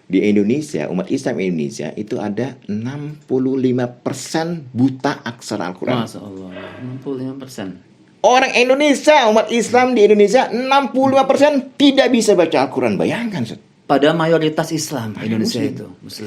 di Indonesia, umat Islam Indonesia itu ada 65% buta aksara Al-Quran. Masya Allah, 65%. Orang Indonesia, umat Islam di Indonesia 65% tidak bisa baca Al-Quran. Bayangkan, Ustaz. Pada mayoritas Islam Indonesia Muslim. itu Muslim.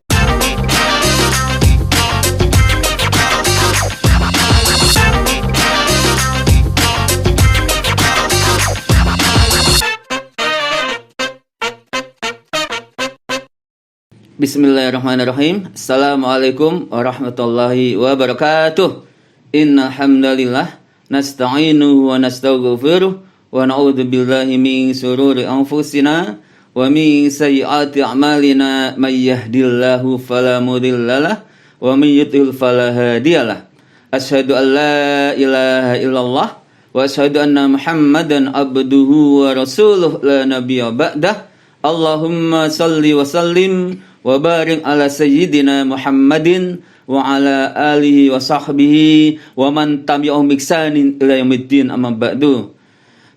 Bismillahirrahmanirrahim. Assalamualaikum warahmatullahi wabarakatuh. Innal hamdalillah nasta'inuhu wa nastaghfiruh wa na'udzu billahi min shururi anfusina wa min sayyiati a'malina may yahdihillahu fala mudhillalah wa may yudhlil fala hadiyalah. Asyhadu an la ilaha illallah wa asyhadu anna Muhammadan abduhu wa rasuluh la nabiyya ba'dah. Allahumma salli wa sallim wa barik ala sayyidina Muhammadin wa ala alihi wa sahbihi wa man tabi'ahum bi ihsanin ila yaumiddin, amma ba'du.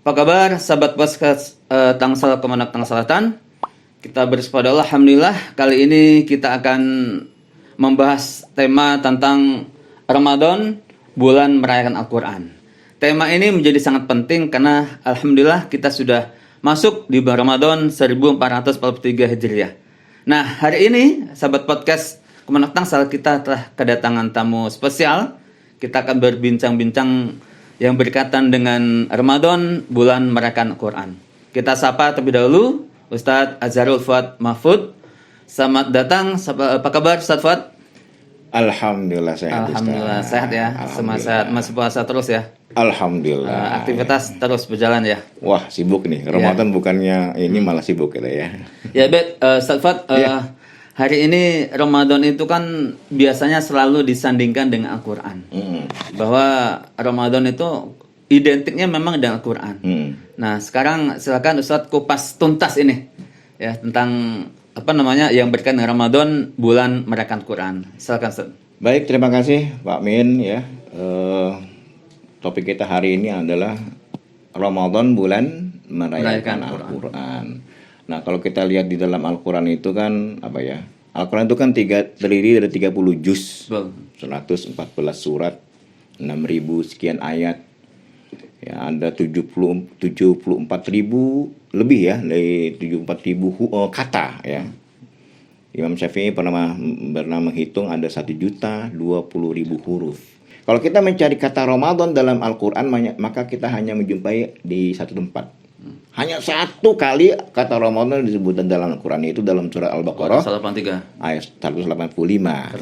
Apa kabar sahabat podcast Tangsel Kemenak Tangsel Selatan? Kita bersyukur alhamdulillah kali ini kita akan membahas tema tentang Ramadan, bulan merayakan Al-Qur'an. Tema ini menjadi sangat penting karena alhamdulillah kita sudah masuk di bulan Ramadan 1443 Hijriah. Nah, hari ini sahabat podcast Kemenak Tangsel kita telah kedatangan tamu spesial. Kita akan berbincang-bincang yang berkaitan dengan Ramadan, bulan merayakan Al-Quran. Kita sapa terlebih dahulu Ustadz Azharul Fuad Mahfud. Selamat datang. Apa kabar Ustadz Fuad? Alhamdulillah sehat. Alhamdulillah sehat ya. Semua sehat. Masih puasa terus ya. Alhamdulillah. Aktivitas terus berjalan ya. Wah, sibuk nih. Ramadan bukannya ini malah sibuk kita ya. Ya, Ustadz Fuad, hari ini Ramadan itu kan biasanya selalu disandingkan dengan Al-Quran. Bahwa Ramadan itu identiknya memang dengan Al-Quran. Nah, sekarang silakan Ustadz kupas tuntas ini ya tentang apa namanya yang berkaitan dengan Ramadan, bulan merayakan Quran. Silakan Ustaz. Baik, terima kasih Pak Min ya. Topik kita hari ini adalah Ramadan, bulan merayakan Al-Quran. Nah, kalau kita lihat di dalam Al-Quran itu kan apa ya? Al-Quran itu kan terdiri dari 30 juz, 114 surat, 6.000 sekian ayat. Ya, ada 74.000 lebih ya, dari 74.000 kata ya. Imam Syafi'i pernah menghitung ada 1.020.000 huruf. Kalau kita mencari kata Ramadan dalam Al-Quran, maka kita hanya menjumpai di satu tempat. Hanya satu kali kata Ramadan disebutkan dalam Al-Quran, yaitu dalam surah Al-Baqarah 183 ayat 185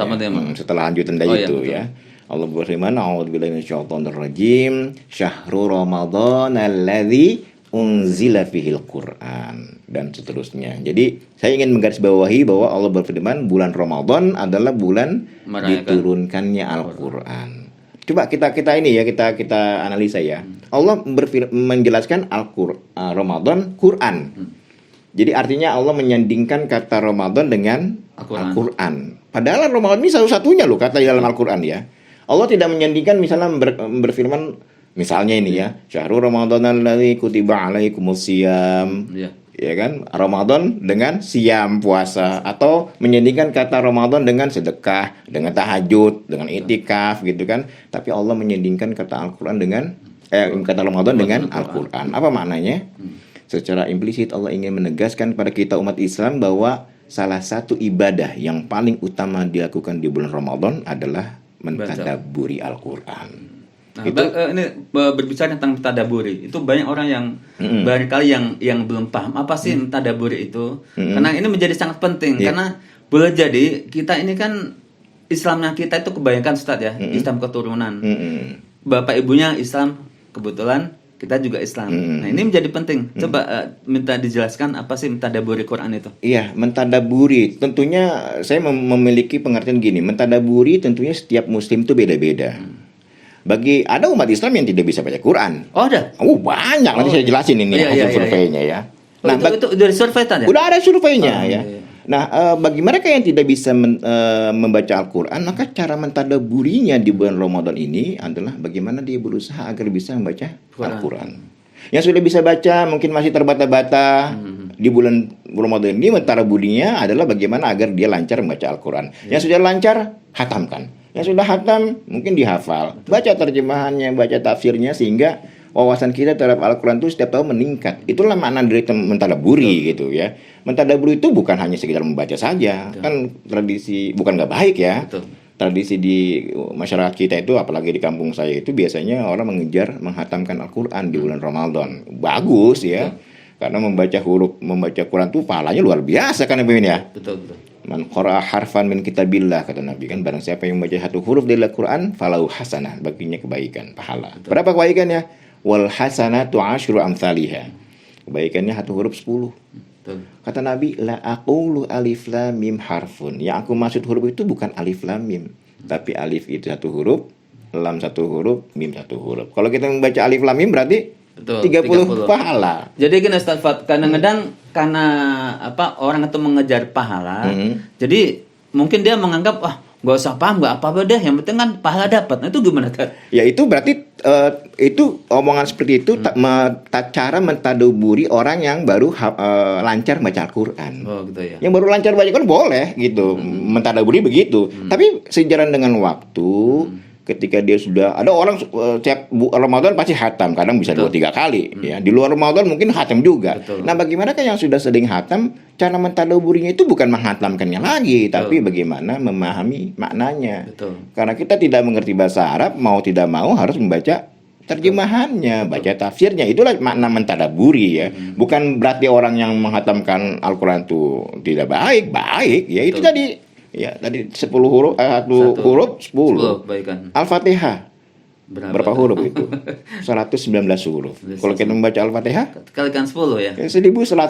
setelah lanjutan dari itu ya. Allah berfirman, a'udzubillahi minasyaitonir rajim, syahrul ramadan alladzi unzila fihil Qur'an, dan seterusnya. Jadi saya ingin menggarisbawahi bahwa Allah berfirman bulan Ramadan adalah bulan diturunkannya Al-Qur'an. Coba kita ini ya, kita analisa ya. Allah menjelaskan Ramadan Quran. Jadi artinya Allah menyandingkan kata Ramadan dengan Al-Qur'an. Padahal Ramadan ini satu-satunya loh kata di dalam Al-Qur'an ya. Allah tidak menyandingkan misalnya berfirman misalnya ini ya, syahrul ramadan alladzi kutiba alaikumusiyam. Ya kan? Ramadan dengan siam, puasa, atau menyandingkan kata Ramadan dengan sedekah, dengan tahajud, dengan itikaf gitu kan. Tapi Allah menyandingkan kata Al-Qur'an dengan kata Ramadan dengan Al-Qur'an. Apa maknanya? Secara implisit Allah ingin menegaskan pada kita umat Islam bahwa salah satu ibadah yang paling utama dilakukan di bulan Ramadan adalah mentadabburi Al-Quran. Nah, ini berbicara tentang mentadaburi, itu banyak orang yang barangkali yang belum paham apa sih mentadaburi itu. Karena ini menjadi sangat penting karena boleh jadi kita ini kan Islamnya kita itu kebanyakan Ustaz ya, Islam keturunan. Bapak ibunya Islam, kebetulan kita juga Islam. Nah, ini menjadi penting. Coba minta dijelaskan apa sih mentadaburi Quran itu? Iya, mentadaburi. Tentunya saya memiliki pengertian gini. Mentadaburi tentunya setiap muslim itu beda-beda. Ada umat Islam yang tidak bisa baca Quran. Oh, ada? Banyak. Nanti saya jelasin ini hasil surveinya ya. Nah, itu dari survei tadi? Udah ada surveinya ya. Nah, bagi mereka yang tidak bisa membaca Al-Quran, maka cara mentadaburinya di bulan Ramadan ini adalah bagaimana dia berusaha agar bisa membaca Al-Quran. Yang sudah bisa baca mungkin masih terbata-bata, di bulan Ramadan ini mentadabburinya adalah bagaimana agar dia lancar membaca Al-Quran. Yang sudah lancar, hatamkan. Yang sudah hatam, mungkin dihafal. Baca terjemahannya, baca tafsirnya, sehingga wawasan kita terhadap Al-Quran itu setiap tahun meningkat. Itulah makna dari mentadabburi gitu ya. Mentadabburi itu bukan hanya sekedar membaca saja. Kan tradisi, bukan nggak baik ya. Tradisi di masyarakat kita itu, apalagi di kampung saya itu, biasanya orang mengejar menghatamkan Al-Quran di bulan Ramadan. Bagus ya. Karena membaca Quran itu pahalanya luar biasa kan Ibu ya. Betul. Man qara'a harfan min kitabillah, kata Nabi kan, barang siapa yang membaca satu huruf dari Al-Quran falahu hasanah, baginya kebaikan, pahala. Berapa kebaikannya? Wal hasanatu asyru amsalihha. Kebaikannya satu huruf 10. Kata Nabi, la aqulu alif lam mim harfun. Yang aku maksud huruf itu bukan alif lam mim, tapi alif itu satu huruf, lam satu huruf, mim satu huruf. Kalau kita membaca alif lam mim berarti 30 pahala. Jadi gini Ustaz Fat, kadang-kadang karena orang itu mengejar pahala, jadi mungkin dia menganggap nggak usah paham, nggak apa-apa deh, yang penting kan pahala dapat. Nah itu gimana kan? Ya itu berarti itu omongan seperti itu cara mentadabburi orang yang baru lancar baca Al-Quran. Oh gitu ya. Yang baru lancar baca Al-Quran boleh gitu, mentadabburi begitu. Tapi sejalan dengan waktu, ketika dia sudah ada orang setiap Ramadan pasti hatam, kadang bisa 2-3 kali ya. Di luar Ramadan mungkin hatam juga. Nah, bagaimana kan yang sudah sering hatam, cara mentadabburinya itu bukan menghatamkannya lagi, tapi bagaimana memahami maknanya. Karena kita tidak mengerti bahasa Arab, mau tidak mau harus membaca terjemahannya, baca tafsirnya. Itulah makna mentadabburi ya. Bukan berarti orang yang menghatamkan Al-Quran itu tidak baik ya. Itu tadi ya, tadi 10 huruf, satu huruf 10. Al-Fatihah berapa huruf itu? 119 huruf. Kalau kita membaca Al-Fatihah kalikan 10 ya. 1190.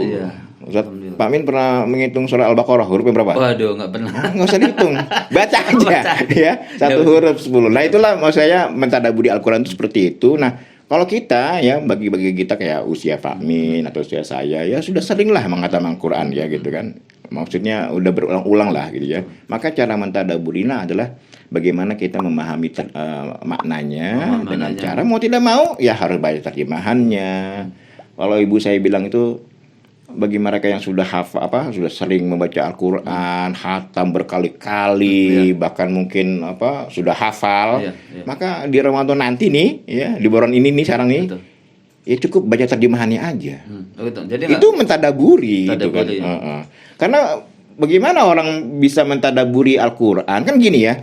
Iya. Ustaz Pak Min pernah menghitung surah Al-Baqarah hurufnya berapa? Waduh, nggak pernah. Nggak usah dihitung, baca aja ya. Satu huruf 10. Nah itulah maksud saya mentadabburi Al-Quran itu seperti itu. Nah kalau kita ya, bagi kita kayak usia Pak Min atau usia saya ya, sudah sering lah menghatamkan Al-Quran ya gitu kan. Maksudnya udah berulang-ulang lah gitu ya. Maka cara mentadabburinya adalah bagaimana kita memahami maknanya dengan cara mau tidak mau ya harus baca terjemahannya. Kalau ibu saya bilang itu, bagi mereka yang sudah sudah sering membaca Al-Quran, hatam berkali-kali, bahkan mungkin sudah hafal, maka di Ramadan nanti nih ya, di bulan ini nih sekarang nih, ya cukup baca terjemahannya aja. Jadi itu mentadabburi gitu kan. Karena bagaimana orang bisa mentadabburi Al-Quran kan gini ya.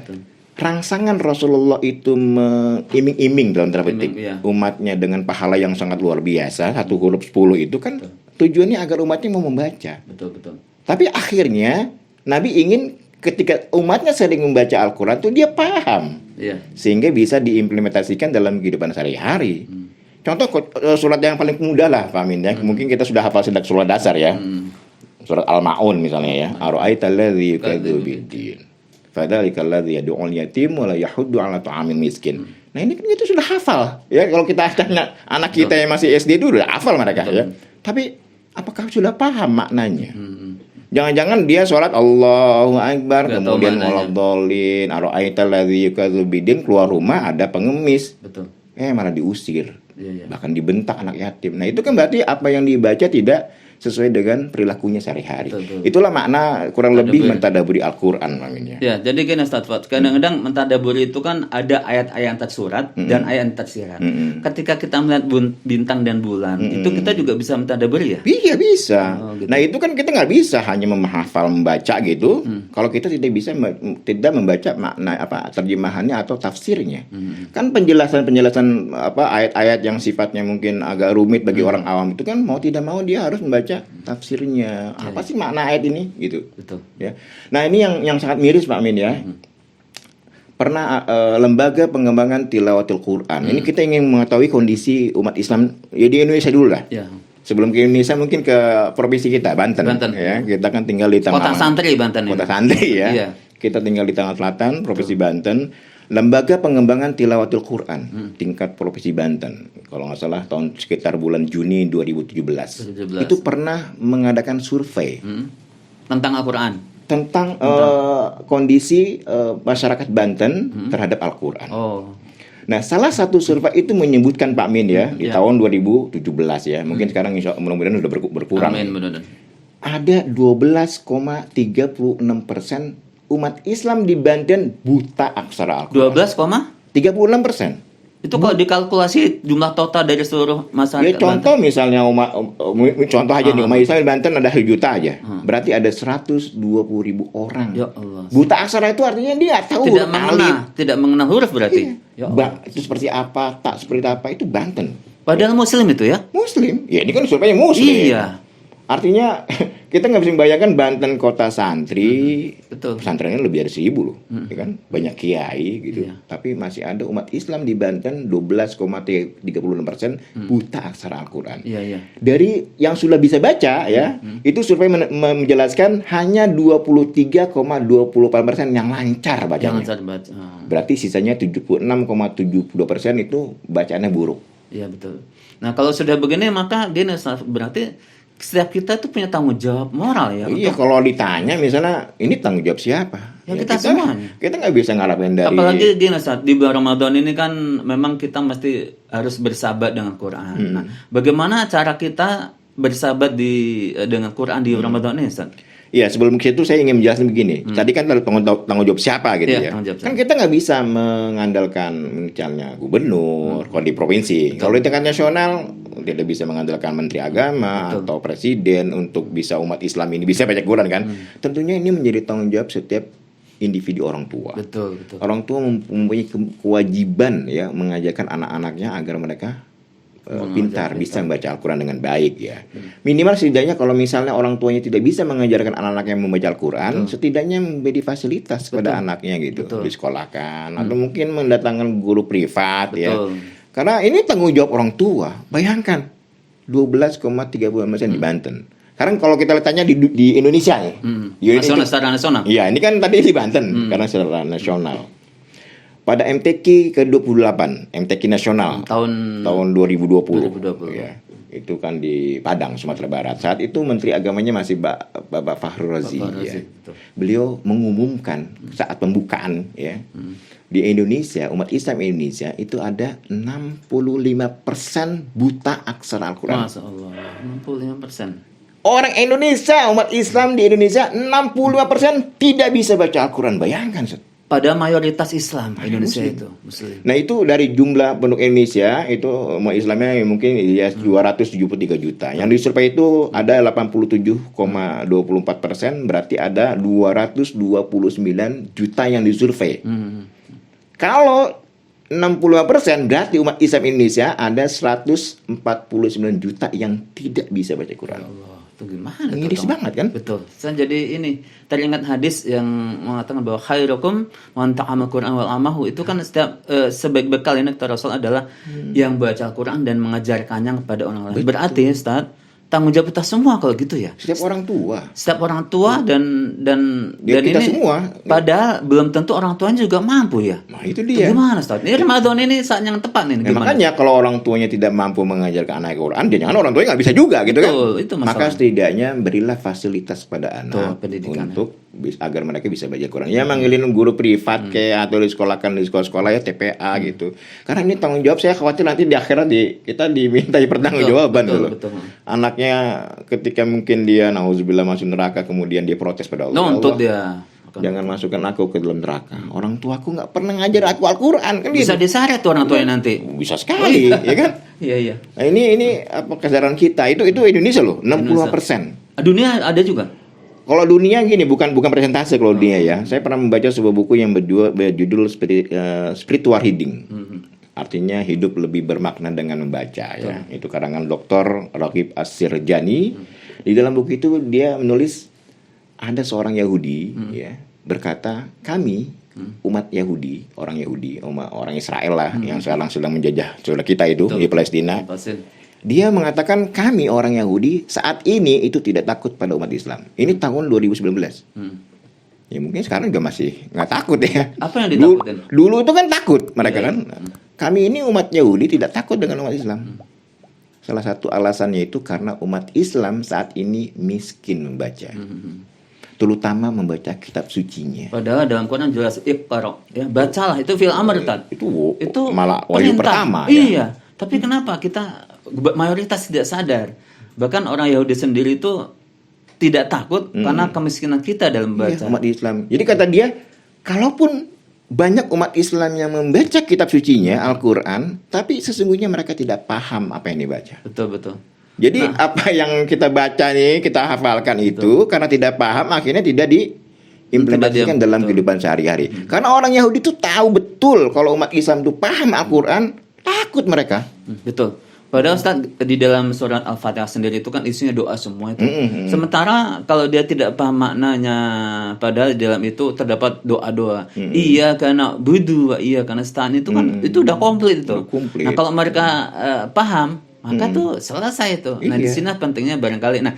Rangsangan Rasulullah itu mengiming-iming dalam tanda petik umatnya dengan pahala yang sangat luar biasa, satu huruf 10 itu kan tujuannya agar umatnya mau membaca. Betul. Tapi akhirnya Nabi ingin ketika umatnya sering membaca Al-Quran itu dia paham, sehingga bisa diimplementasikan dalam kehidupan sehari-hari. Contoh surat yang paling mudah lah, Pak Amin ya. Mungkin kita sudah hafal surat dasar ya. Surat Al-Maun misalnya ya. Ara'aital ladzi yukadzibu biddin. Fadzalikal ladzi yad'ul yatim wa la yahuddu 'ala ta'amil miskin. Nah, ini kan kita sudah hafal. Ya, kalau kita tanya anak kita yang masih SD itu udah hafal mereka ya. Tapi apakah sudah paham maknanya? Jangan-jangan dia sholat Allahu Akbar, kemudian waladhdallin, ara'aital ladzi yukadzibu biddin, keluar rumah ada pengemis. Malah diusir. Bahkan dibentak anak yatim. Nah itu kan berarti apa yang dibaca tidak sesuai dengan perilakunya sehari-hari. Itulah makna kurang lebih mentadabburi Al-Quran namanya. Ya, jadi gini Ustaz Fat, kadang-kadang mentadabburi itu kan ada ayat-ayat tersurat dan ayat tersirat. Ketika kita melihat bintang dan bulan, itu kita juga bisa mentadabburi ya? Iya bisa. Gitu. Nah itu kan kita nggak bisa hanya menghafal membaca gitu. Kalau kita tidak bisa tidak membaca makna terjemahannya atau tafsirnya. Kan penjelasan ayat-ayat yang sifatnya mungkin agak rumit bagi orang awam itu kan mau tidak mau dia harus membaca tafsirnya. Apa sih makna ayat ini gitu. Ya. Nah, ini yang sangat miris Pak Amin ya. Pernah lembaga pengembangan tilawatil Quran. Ini kita ingin mengetahui kondisi umat Islam ya di Indonesia dulu lah. Sebelum ke Indonesia mungkin ke provinsi kita Banten. Ya. Kita kan tinggal di tengah Kota Santri Banten. Kota Santri ya. Kita tinggal di tengah selatan provinsi Banten. Lembaga pengembangan tilawatil Quran tingkat provinsi Banten, kalau nggak salah tahun sekitar bulan Juni 2017. Itu pernah mengadakan survei tentang Al-Quran, tentang kondisi masyarakat Banten terhadap Al-Quran. Nah, salah satu survei itu menyebutkan Pak Min ya, di tahun 2017 ya. Mungkin sekarang mudah-mudahan sudah berkurang. Amin, benar. Ada 12,36% umat Islam di Banten buta aksara Al-Quran. 36%. Itu kalau dikalkulasi jumlah total dari seluruh masyarakat. Ya contoh misalnya contoh aja nih, umat Islam di Banten ada 1 juta aja. Berarti ada 120.000 orang. Ya Allah. Buta aksara itu artinya dia tahu tidak mengenal huruf berarti. Iya. Itu seperti apa, tak seperti apa, itu Banten. Padahal Muslim itu ya? Muslim. Ya ini kan surveinya Muslim. Iya. Artinya kita nggak bisa membayangkan Banten kota santri, betul. Pesantrennya lebih dari 1.000 loh, ya kan? Banyak kiai gitu. Iya. Tapi masih ada umat Islam di Banten 12,36% buta aksara Al-Quran. Iya. Dari yang sudah bisa baca ya, itu survei menjelaskan hanya 23,24% yang lancar bacanya. Berarti sisanya 76,72% itu bacaannya buruk. Iya betul. Nah kalau sudah begini maka gini, berarti setiap kita tuh punya tanggung jawab moral ya. Iya, kalau ditanya misalnya ini tanggung jawab siapa? Ya kita semuanya. Kita nggak bisa ngarapin dari. Apalagi gini saat di bulan Ramadan ini kan memang kita mesti harus bersahabat dengan Quran. Nah, bagaimana cara kita bersahabat dengan Quran di Ramadan ini, Ustaz? Iya, sebelum ke situ saya ingin menjelaskan begini. Tadi kan tanggung jawab siapa gitu ya. Kan kita nggak bisa mengandalkan misalnya gubernur, kalau di provinsi. Kalau di tingkat nasional tidak bisa mengandalkan menteri agama atau presiden untuk bisa umat Islam ini bisa baca Quran kan. Tentunya ini menjadi tanggung jawab setiap individu orang tua. Betul. Orang tua mempunyai kewajiban ya mengajarkan anak-anaknya agar mereka pintar, bisa membaca Al-Quran dengan baik ya. Minimal setidaknya kalau misalnya orang tuanya tidak bisa mengajarkan anak-anaknya membaca Al-Quran, setidaknya memberi fasilitas kepada anaknya gitu, disekolahkan atau mungkin mendatangkan guru privat ya. Karena ini tanggung jawab orang tua. Bayangkan 12,30% di Banten. Sekarang kalau kita lihatnya di Indonesia ya. Secara nasional. Iya, ini kan tadi di Banten karena secara nasional. Pada MTQ ke-28, MTQ nasional tahun 2020 ya. Itu kan di Padang, Sumatera Barat. Saat itu Menteri Agamanya masih Bapak Fahru Razi ya. Beliau mengumumkan saat pembukaan ya. Di Indonesia, umat Islam Indonesia itu ada 65% buta aksara Al-Quran. Masya Allah, 65%. Orang Indonesia, umat Islam di Indonesia 65% tidak bisa baca Al-Quran. Bayangkan, Ustaz. Pada mayoritas Islam Indonesia Muslim. Itu Muslim. Nah itu dari jumlah penduduk Indonesia itu umat Islamnya mungkin ya 273 juta. Yang disurvei itu ada 87,24%, berarti ada 229 juta yang disurvei. Kalau 65% berarti umat Islam Indonesia ada 149 juta yang tidak bisa baca Quran. Gimana? Miris banget kan? Betul. Jadi ini teringat hadis yang mengatakan bahwa khairukum man ta'amal Quran wal amahu, itu kan setiap sebaik bekal ini kata Rasul adalah yang baca Al-Quran dan mengajarkannya kepada orang lain. Berarti Ustaz, tanggung jawab kita semua kalau gitu ya. Setiap orang tua dan kita ini semua. Padahal belum tentu orang tuanya juga mampu ya. Nah, itu dia. Itu gimana Ustaz? Ini Ramadan ini saat yang tepat nih. Makanya kalau orang tuanya tidak mampu mengajarkan anak Quran, jangan orang tuanya nggak bisa juga gitu kan. Itu masalah. Maka setidaknya berilah fasilitas pada anak untuk agar mereka bisa baca Quran. Ya manggilin guru privat kayak atau disekolahkan di sekolah-sekolah ya TPA gitu. Karena ini tanggung jawab, saya khawatir nanti di akhirat kita dimintai pertanggungjawaban dulu. Anaknya ketika mungkin dia nauzubillah masuk neraka kemudian dia protes pada Allah. Nuntut dia. Jangan masukkan aku ke dalam neraka. Orang tuaku nggak pernah ngajar aku Al-Quran kan bisa gitu. Diseret tuh orang tuanya nanti. Bisa sekali, ya kan? Iya. Nah, ini apa kesadaran kita itu Indonesia loh, 60%. Dunia ada juga. Kalau dunia gini, bukan persentase kalau dunia ya. Saya pernah membaca sebuah buku yang berjudul Spiritual Reading. Artinya hidup lebih bermakna dengan membaca ya. Itu karangan Dr. Raghib As-Sirjani. Di dalam buku itu dia menulis ada seorang Yahudi ya berkata, kami umat Yahudi, orang Israel lah yang sekarang sedang menjajah saudara kita itu di Palestina. Dia mengatakan kami orang Yahudi saat ini itu tidak takut pada umat Islam. Ini tahun 2019. Ya mungkin sekarang juga masih nggak takut ya. Apa yang ditakutin? Dulu itu kan takut mereka kan. Kami ini umat Yahudi tidak takut dengan umat Islam. Salah satu alasannya itu karena umat Islam saat ini miskin membaca. terutama membaca kitab sucinya. Padahal dalam Quran jelas Iqra, ya, bacalah, itu fil amr Tad. Itu malah wahyu pertama ya. Iya, tapi kenapa kita mayoritas tidak sadar? Bahkan orang Yahudi sendiri itu tidak takut karena kemiskinan kita dalam membaca. Iya, umat Islam. Jadi kata dia, kalaupun banyak umat Islam yang membaca kitab sucinya Al-Qur'an, tapi sesungguhnya mereka tidak paham apa yang dibaca. Betul. Jadi apa yang kita baca nih, kita hafalkan itu karena tidak paham, akhirnya tidak diimplementasikan dalam kehidupan sehari-hari. Karena orang Yahudi itu tahu betul kalau umat Islam itu paham Al-Qur'an, takut mereka. Betul. Padahal Ustaz, di dalam surat Al-Fatihah sendiri itu kan isinya doa semua itu. Sementara kalau dia tidak paham maknanya, padahal di dalam itu terdapat doa-doa. Iya karena budu, iya karena stan itu kan itu udah komplit itu. Nah, kalau mereka paham, maka tuh selesai itu. Nah, di sini pentingnya barangkali. Nah,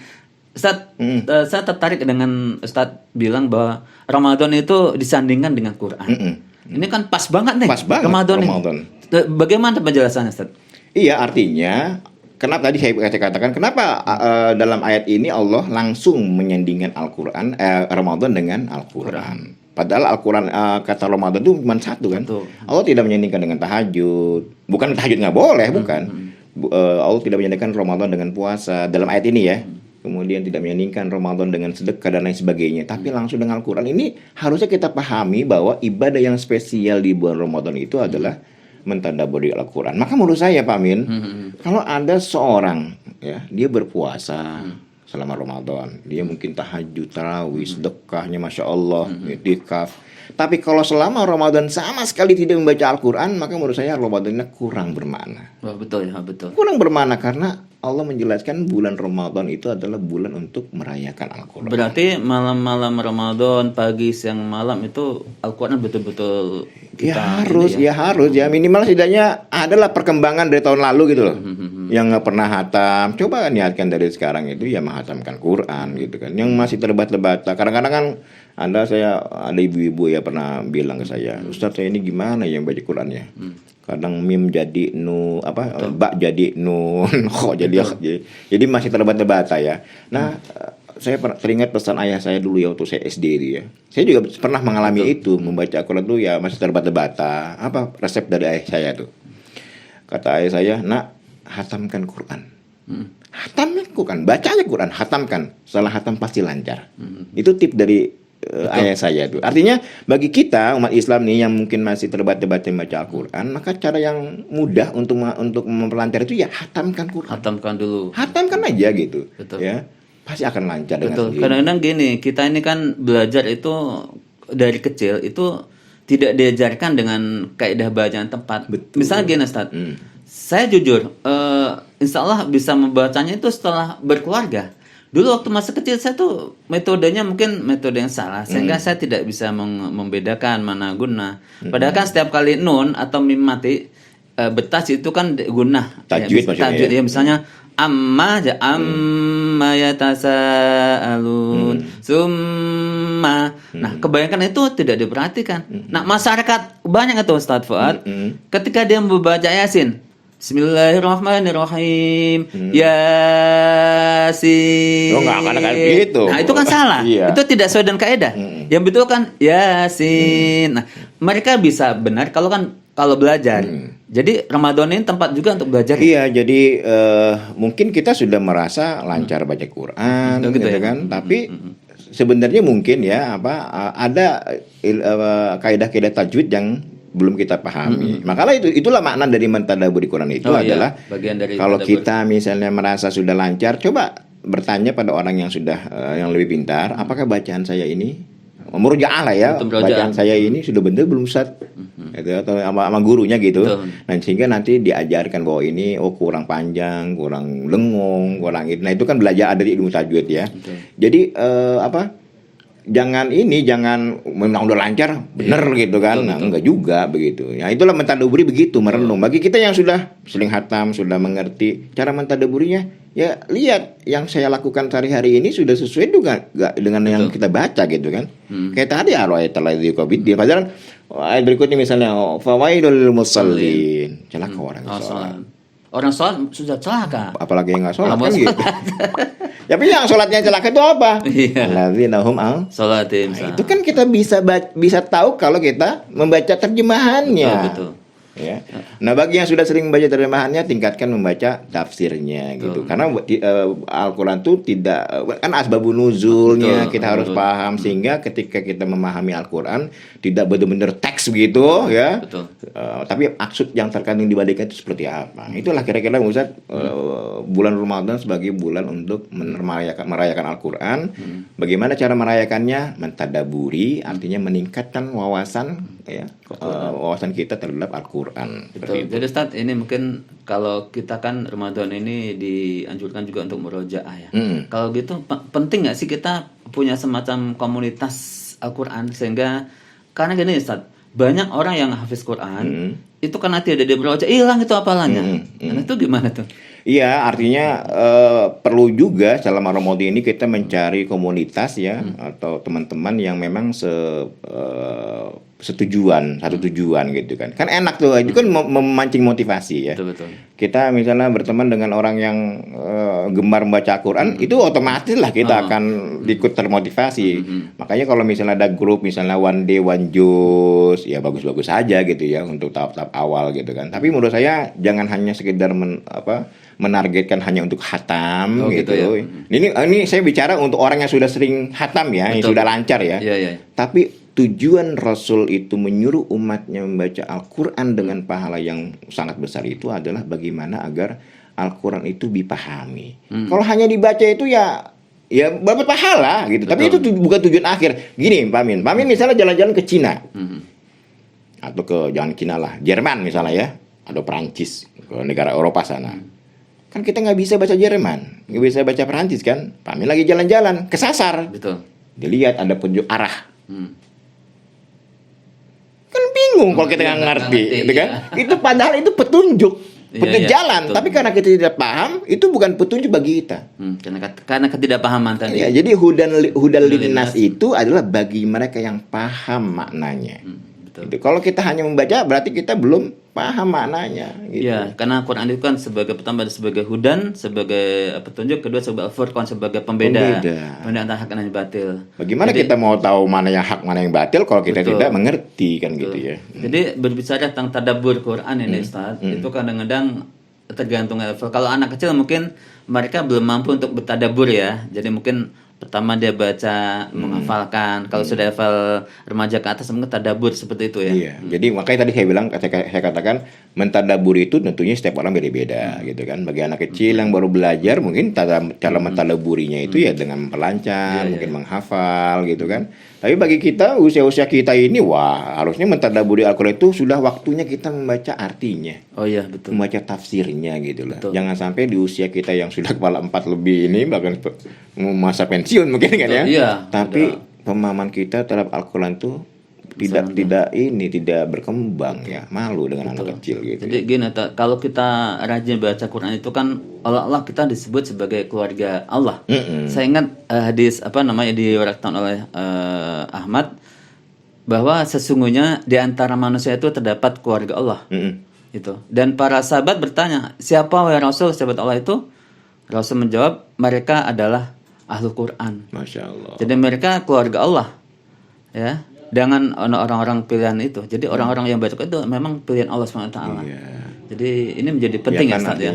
Ustaz, saya tertarik dengan Ustaz bilang bahwa Ramadan itu disandingkan dengan Quran. Ini kan pas banget nih. Pas banget Ramadan. Bagaimana penjelasannya, Ustaz? Iya, artinya kenapa tadi saya katakan kenapa dalam ayat ini Allah langsung menyandingkan Al-Qur'an Ramadan dengan Al-Qur'an. Padahal Al-Qur'an kata Ramadan itu cuma satu kan. Betul. Allah tidak menyandingkan dengan tahajud. Bukan tahajud nggak boleh, bukan. Allah tidak menyandingkan Ramadan dengan puasa dalam ayat ini ya. Kemudian tidak menyandingkan Ramadan dengan sedekah dan lain sebagainya. Tapi langsung dengan Al-Qur'an ini harusnya kita pahami bahwa ibadah yang spesial di bulan Ramadan itu adalah mentadabburi Al-Qur'an. Maka menurut saya Pak Min, kalau ada seorang ya, dia berpuasa selama Ramadan, dia mungkin tahajud, tarawih, sedekahnya Masya Allah, i'tikaf. Tapi kalau selama Ramadan sama sekali tidak membaca Al-Qur'an, maka menurut saya Ramadannya kurang bermakna. Betul. Kurang bermakna karena Allah menjelaskan bulan Ramadan itu adalah bulan untuk merayakan Al-Qur'an. Berarti malam-malam Ramadan, pagi, siang, malam itu Al-Qur'an betul-betul kita harus minimal setidaknya adalah perkembangan dari tahun lalu gitu loh. Yang nggak pernah hatam, coba niatkan dari sekarang itu ya menghatamkan Quran gitu kan. Yang masih terbatas-batas, kadang-kadang kan ada ibu-ibu ya pernah bilang ke saya, Ustaz saya ini gimana yang baca Qurannya? Kadang mim jadi ba jadi nun, kok jadi masih terbatas-batas ya. Nah, saya teringat pesan ayah saya dulu ya waktu saya SD itu ya. Saya juga pernah mengalami itu, membaca Al-Qur'an itu ya masih terbata-bata. Apa resep dari ayah saya tuh? Kata ayah saya, "Nak, hatamkan Quran." Hatamkan Quran, baca aja Quran, hatamkan. Setelah hatam pasti lancar. Itu tip dari ayah saya tuh. Artinya bagi kita umat Islam nih yang mungkin masih terbata-bata membaca Al-Qur'an, maka cara yang mudah untuk memperlancar itu ya hatamkan Quran. Hatamkan dulu. Hatamkan aja gitu. Betul. Ya. Pasti akan lancar dengan sendiri. Kadang-kadang gini, kita ini kan belajar itu dari kecil itu tidak diajarkan dengan kaidah bacaan tepat. Betul. Misalnya gini Ustaz, saya jujur, insya Allah bisa membacanya itu setelah berkeluarga. Dulu waktu masa kecil saya tuh metodenya mungkin metode yang salah, sehingga saya tidak bisa membedakan mana guna. Padahal kan setiap kali nun atau mim mati betas itu kan guna. Tajwid maksudnya. Ya, misalnya amma yatasaalun summa. Nah, kebanyakan itu tidak diperhatikan. Nah, masyarakat banyak itu Ustaz Fuad ketika dia membaca Yasin, Bismillahirrahmanirrahim, Yasin. Nggak akan gitu. Nah, itu kan salah. Itu tidak sesuai dengan kaidah. Yang betul kan Yasin. Nah, mereka bisa benar kalau belajar. Jadi Ramadan ini tempat juga untuk belajar. Iya, jadi mungkin kita sudah merasa lancar baca Quran, gitu kan? Tapi sebenarnya mungkin ya ada kaidah-kaidah tajwid yang belum kita pahami. Makanya itulah makna dari mentadabburi Quran itu adalah bagian dari kalau kita misalnya merasa sudah lancar, coba bertanya pada orang yang sudah yang lebih pintar, apakah bacaan saya ini murojaah lah ya, bacaan saya ini sudah benar belum Ustaz? Gitu, atau sama gurunya gitu. Nah, sehingga nanti diajarkan bahwa ini kurang panjang, kurang lengung, kurang itu. Nah, itu kan belajar ada di ilmu tajwid ya. Jadi jangan memang udah lancar bener gitu kan. Nah, enggak juga begitu. Ya, itulah mentadabburi begitu, merenung. Bagi kita yang sudah sering hatam, sudah mengerti cara mentadabburinya, ya lihat yang saya lakukan sehari-hari ini sudah sesuai juga dengan yang kita baca gitu kan. Kayak tadi ayat alladzi qabidin. Padahal ayat berikutnya misalnya fawailul musallin. Celaka orang sholat. Orang sholat sudah celaka. Apalagi yang enggak sholat kan gitu. Tapi yang sholatnya celaka itu apa? Iya. Alladzina hum an Sholatim. Nah, itu kan kita bisa tahu kalau kita membaca terjemahannya. Betul. Ya. Nah, bagi yang sudah sering membaca terjemahannya, tingkatkan membaca tafsirnya gitu. Karena Al-Qur'an itu tidak kan asbabun nuzulnya kita harus paham sehingga ketika kita memahami Al-Qur'an tidak benar-benar teks begitu ya. Betul. Tapi maksud yang terkandung di baliknya itu seperti apa. Itulah kira-kira Ustaz bulan Ramadan sebagai bulan untuk merayakan Al-Qur'an. Bagaimana cara merayakannya? Mentadaburi, artinya meningkatkan wawasan ya. Wawasan kita terhadap Al-Qur'an. Betul. Jadi Ustaz, ini mungkin kalau kita kan Ramadan ini dianjurkan juga untuk murojaah ya. Kalau gitu penting nggak sih kita punya semacam komunitas Al-Qur'an sehingga karena gini Ustaz, banyak orang yang hafiz Quran itu karena tidak dia murojaah hilang itu hafalannya. Nah, itu gimana tuh? Iya, artinya perlu juga selama Ramadan ini kita mencari komunitas ya atau teman-teman yang memang satu tujuan gitu kan. Kan enak tuh, itu kan memancing motivasi ya. Betul. Kita misalnya berteman dengan orang yang gemar membaca Al-Qur'an, itu otomatis lah kita akan ikut termotivasi. Makanya kalau misalnya ada grup misalnya one day one juz, ya bagus-bagus aja gitu ya untuk tahap-tahap awal gitu kan. Tapi menurut saya jangan hanya sekedar menargetkan hanya untuk khatam gitu. Ya. Ini saya bicara untuk orang yang sudah sering khatam ya, yang sudah lancar ya. Iya. Tapi tujuan Rasul itu menyuruh umatnya membaca Al-Qur'an dengan pahala yang sangat besar itu adalah bagaimana agar Al-Qur'an itu dipahami. Kalau hanya dibaca itu ya dapat pahala gitu. Tapi itu bukan tujuan akhir. Gini, Pak Min misalnya jalan-jalan ke Cina. Atau ke jangan Cina lah, Jerman misalnya ya, atau Perancis, ke negara Eropa sana. Kan kita nggak bisa baca Jerman, nggak bisa baca Perancis kan. Pak Min lagi jalan-jalan, kesasar. Betul. Dilihat ada petunjuk arah. Kan bingung kalau kita nggak ngerti, gitu kan? Itu padahal itu petunjuk jalan, tapi karena kita tidak paham, itu bukan petunjuk bagi kita. Karena ketidakpahaman tadi. Ya, jadi hudal linnas itu adalah bagi mereka yang paham maknanya. Gitu. Kalau kita hanya membaca, berarti kita belum paham maknanya. Gitu. Iya, karena Quran itu kan sebagai pertama sebagai hudan, sebagai petunjuk, kedua sebagai Al-Furqan sebagai pembeda antara hak dan batil. Bagaimana kita mau tahu mana yang hak, mana yang batil kalau kita tidak mengerti kan gitu ya. Jadi berbicara tentang tadabbur Quran ini Ustaz, itu kadang-kadang tergantung level. Kalau anak kecil mungkin mereka belum mampu untuk bertadabbur ya. Jadi mungkin pertama dia baca, menghafalkan. Kalau sudah hafal remaja ke atas mungkin tadabbur seperti itu ya. Iya. Jadi makanya tadi saya katakan mentadabbur itu tentunya setiap orang beda-beda gitu kan. Bagi anak kecil yang baru belajar mungkin cara mentadabburinya itu ya dengan memperlancar, mungkin menghafal gitu kan. Tapi bagi kita usia-usia kita ini harusnya mentadabburi Al-Qur'an itu sudah waktunya kita membaca artinya. Oh iya, betul. Membaca tafsirnya gitu lah. Jangan sampai di usia kita yang sudah kepala 4 lebih ini bahkan masa pensiun mungkin kan ya. Iya. Tapi pemahaman kita terhadap Al-Qur'an itu tidak berkembang ya, malu dengan anak kecil gitu. Jadi gini, kalau kita rajin baca Quran itu kan Allah kita disebut sebagai keluarga Allah. Saya ingat hadis diriwayatkan oleh Ahmad bahwa sesungguhnya di antara manusia itu terdapat keluarga Allah. Itu. Dan para sahabat bertanya, siapa wahai Rasul sahabat Allah itu? Rasul menjawab, mereka adalah Ahlul Quran. Masya Allah. Jadi mereka keluarga Allah, ya. Dengan orang-orang pilihan itu. Jadi orang-orang yang baca itu memang pilihan Allah SWT. Iya. Jadi ini menjadi penting ya Ustaz ya.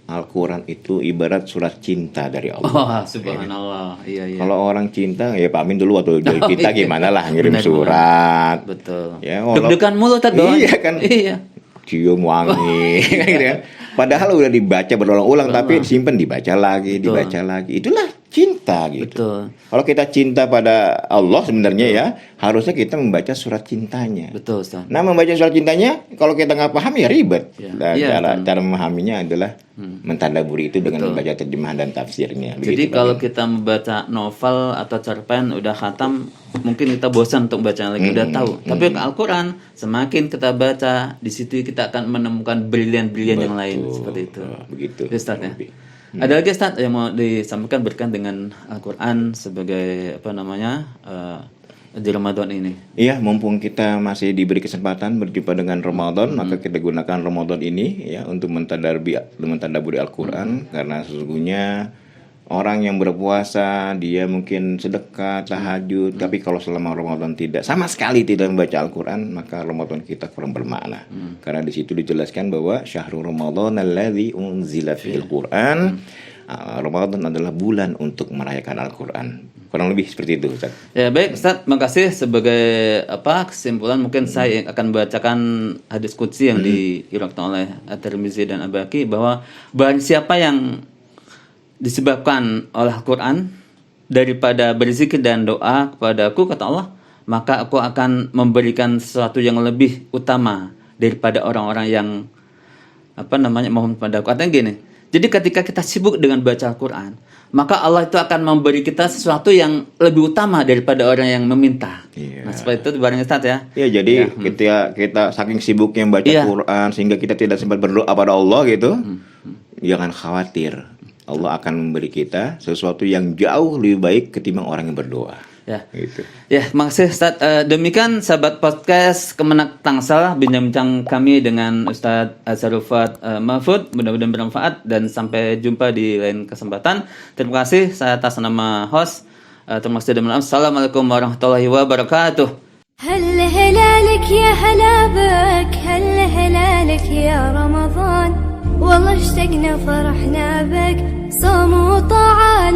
Al-Quran itu ibarat surat cinta dari Allah. Oh, subhanallah. Iya. Kalau orang cinta, ya Pak Amin dulu waktu kita gimana lah ngirim surat. Betul. Ya, deg-degan mulu tadi. Iya kan. Iya. Cium wangi gitu kan. Padahal udah dibaca berulang-ulang tapi simpen dibaca lagi. Itulah cinta gitu. Betul. Kalau kita cinta pada Allah sebenarnya ya harusnya kita membaca surat cintanya. Betul, Ustaz. Nah, membaca surat cintanya kalau kita nggak paham ya ribet. Ya. Cara memahaminya adalah mentadabburi itu dengan membaca terjemahan dan tafsirnya. Jadi kalau kita membaca novel atau cerpen udah khatam, mungkin kita bosan untuk baca lagi, udah tahu. Tapi Al-Quran semakin kita baca, di situ kita akan menemukan brilian-brilian yang lain seperti itu. Begitu. Ustaz ya. Ada lagi Ustaz yang mau disampaikan berkaitan dengan Al-Quran sebagai di Ramadan ini? Iya, mumpung kita masih diberi kesempatan berjumpa dengan Ramadan, maka kita gunakan Ramadan ini ya untuk mentadabburi Al-Quran karena sesungguhnya Orang yang berpuasa, dia mungkin sedekah, tahajud, tapi kalau selama Ramadan sama sekali tidak membaca Al-Quran, maka Ramadan kita kurang bermakna. Karena di situ dijelaskan bahwa syahrul Ramadan alladzi unzila fihil Quran. Ramadan adalah bulan untuk merayakan Al-Quran. Kurang lebih seperti itu, Ustaz. Ya, baik Ustaz, makasih. Sebagai kesimpulan mungkin saya akan bacakan hadis qudsi yang diriwayatkan oleh At-Tirmizi dan Al-Baihaqi, bahwa barang siapa yang disebabkan oleh Al-Quran daripada berzikir dan doa kepadaku, kata Allah, maka aku akan memberikan sesuatu yang lebih utama daripada orang-orang yang mohon padaku. Artinya gini, jadi ketika kita sibuk dengan baca Al-Quran, maka Allah itu akan memberi kita sesuatu yang lebih utama daripada orang yang meminta. Nah, seperti itu barangnya Ustaz ya. Iya, jadi ketika kita saking sibuknya baca Quran sehingga kita tidak sempat berdoa pada Allah gitu, jangan khawatir. Allah akan memberi kita sesuatu yang jauh lebih baik ketimbang orang yang berdoa. Ya, gitu. Ya, makasih Ustaz. Demikian sahabat podcast Kemenak Tangsel, bincang-bincang kami dengan Ustaz Azharufat Mahfud. Mudah-mudahan bermanfaat dan sampai jumpa di lain kesempatan. Terima kasih. Saya atas nama host. Terima kasih dan maaf. Assalamualaikum warahmatullahi wabarakatuh. هل هلالك يا هلا بك هل هلالك يا رمضان والله اشتقنا فرحنا بك صوم وطاعة